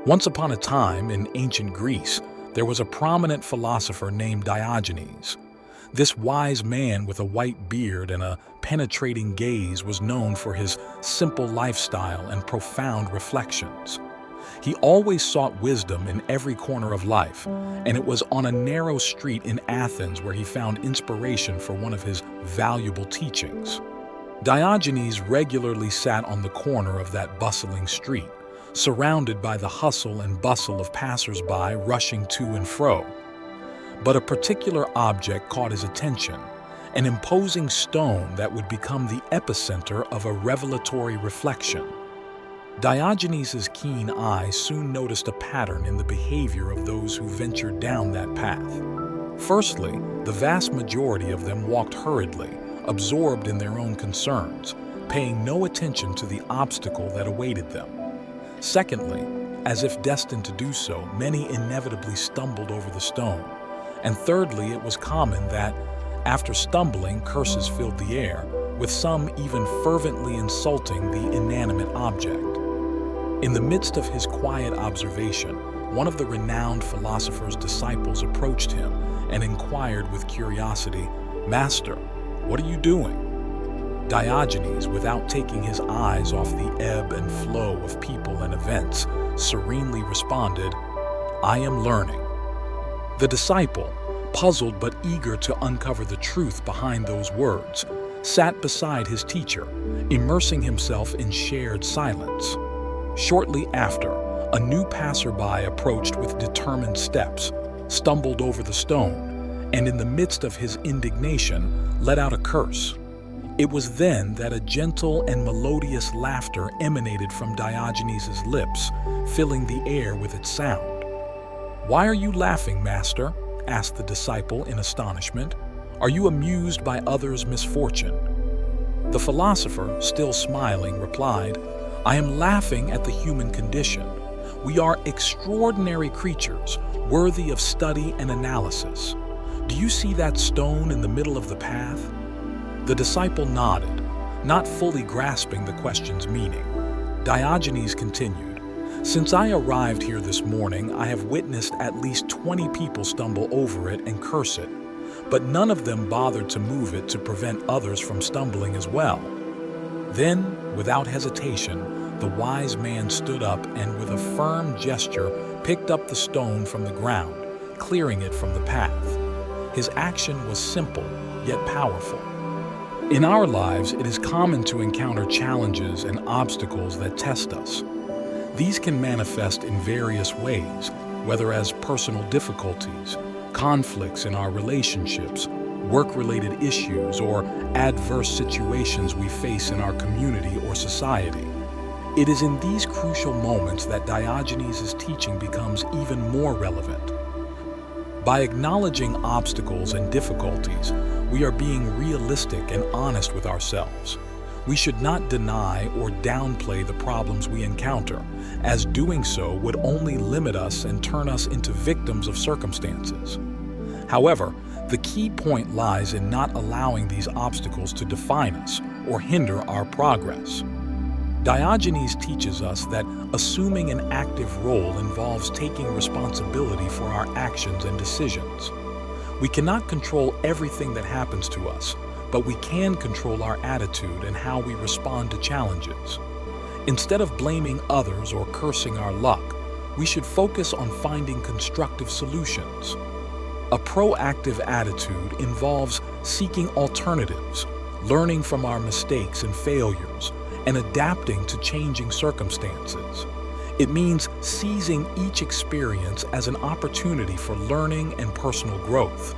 Once upon a time in ancient Greece, there was a prominent philosopher named Diogenes. This wise man with a white beard and a penetrating gaze was known for his simple lifestyle and profound reflections. He always sought wisdom in every corner of life, and it was on a narrow street in Athens where he found inspiration for one of his valuable teachings. Diogenes regularly sat on the corner of that bustling street, surrounded by the hustle and bustle of passers-by rushing to and fro. But a particular object caught his attention, an imposing stone that would become the epicenter of a revelatory reflection. Diogenes' keen eye soon noticed a pattern in the behavior of those who ventured down that path. Firstly, the vast majority of them walked hurriedly, absorbed in their own concerns, paying no attention to the obstacle that awaited them. Secondly, as if destined to do so, many inevitably stumbled over the stone. And thirdly, it was common that, after stumbling, curses filled the air, with some even fervently insulting the inanimate object. In the midst of his quiet observation, one of the renowned philosopher's disciples approached him and inquired with curiosity, "Master, what are you doing?" Diogenes, without taking his eyes off the ebb and flow of people and events, serenely responded, "I am learning." The disciple, puzzled but eager to uncover the truth behind those words, sat beside his teacher, immersing himself in shared silence. Shortly after, a new passerby approached with determined steps, stumbled over the stone, and in the midst of his indignation, let out a curse. It was then that a gentle and melodious laughter emanated from Diogenes' lips, filling the air with its sound. "Why are you laughing, master?" asked the disciple in astonishment. "Are you amused by others' misfortune?" The philosopher, still smiling, replied, "I am laughing at the human condition. We are extraordinary creatures, worthy of study and analysis. Do you see that stone in the middle of the path?" The disciple nodded, not fully grasping the question's meaning. Diogenes continued, "Since I arrived here this morning, I have witnessed at least 20 people stumble over it and curse it, but none of them bothered to move it to prevent others from stumbling as well." Then, without hesitation, the wise man stood up and with a firm gesture picked up the stone from the ground, clearing it from the path. His action was simple, yet powerful. In our lives, it is common to encounter challenges and obstacles that test us. These can manifest in various ways, whether as personal difficulties, conflicts in our relationships, work-related issues, or adverse situations we face in our community or society. It is in these crucial moments that Diogenes' teaching becomes even more relevant. By acknowledging obstacles and difficulties, we are being realistic and honest with ourselves. We should not deny or downplay the problems we encounter, as doing so would only limit us and turn us into victims of circumstances. However, the key point lies in not allowing these obstacles to define us or hinder our progress. Diogenes teaches us that assuming an active role involves taking responsibility for our actions and decisions. We cannot control everything that happens to us, but we can control our attitude and how we respond to challenges. Instead of blaming others or cursing our luck, we should focus on finding constructive solutions. A proactive attitude involves seeking alternatives, learning from our mistakes and failures, and adapting to changing circumstances. It means seizing each experience as an opportunity for learning and personal growth.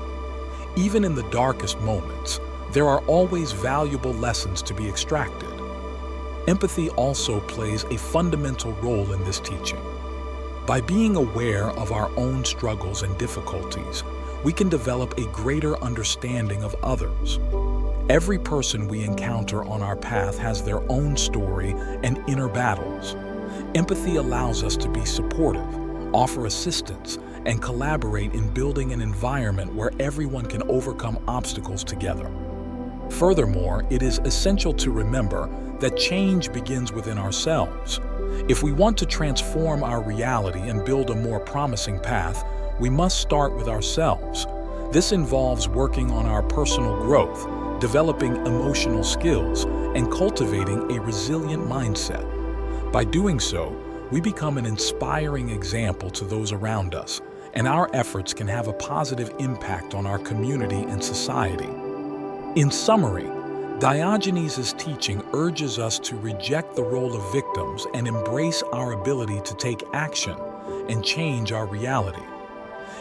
Even in the darkest moments, there are always valuable lessons to be extracted. Empathy also plays a fundamental role in this teaching. By being aware of our own struggles and difficulties, we can develop a greater understanding of others. Every person we encounter on our path has their own story and inner battles. Empathy allows us to be supportive, offer assistance, and collaborate in building an environment where everyone can overcome obstacles together. Furthermore, it is essential to remember that change begins within ourselves. If we want to transform our reality and build a more promising path, we must start with ourselves. This involves working on our personal growth, developing emotional skills, and cultivating a resilient mindset. By doing so, we become an inspiring example to those around us, and our efforts can have a positive impact on our community and society. In summary, Diogenes' teaching urges us to reject the role of victims and embrace our ability to take action and change our reality.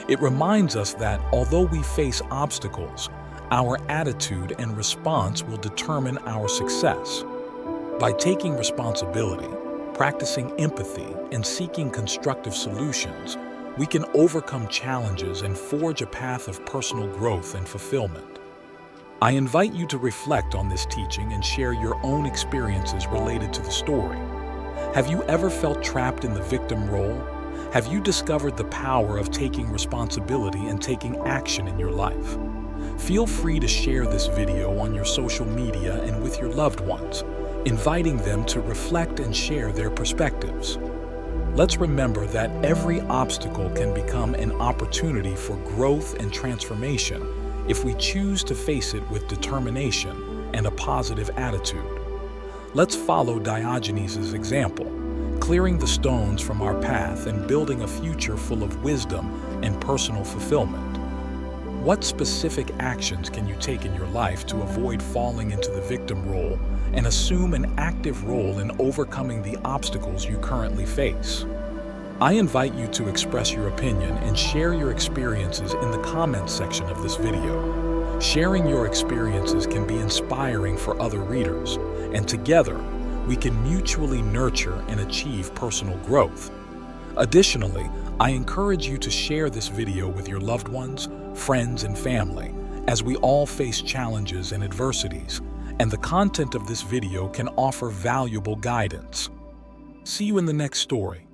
It reminds us that although we face obstacles, our attitude and response will determine our success. By taking responsibility, practicing empathy, and seeking constructive solutions, we can overcome challenges and forge a path of personal growth and fulfillment. I invite you to reflect on this teaching and share your own experiences related to the story. Have you ever felt trapped in the victim role? Have you discovered the power of taking responsibility and taking action in your life? Feel free to share this video on your social media and with your loved ones, inviting them to reflect and share their perspectives. Let's remember that every obstacle can become an opportunity for growth and transformation if we choose to face it with determination and a positive attitude. Let's follow Diogenes' example, clearing the stones from our path and building a future full of wisdom and personal fulfillment. What specific actions can you take in your life to avoid falling into the victim role and assume an active role in overcoming the obstacles you currently face? I invite you to express your opinion and share your experiences in the comments section of this video. Sharing your experiences can be inspiring for other readers, and together, we can mutually nurture and achieve personal growth. Additionally, I encourage you to share this video with your loved ones, friends, and family, as we all face challenges and adversities, and the content of this video can offer valuable guidance. See you in the next story.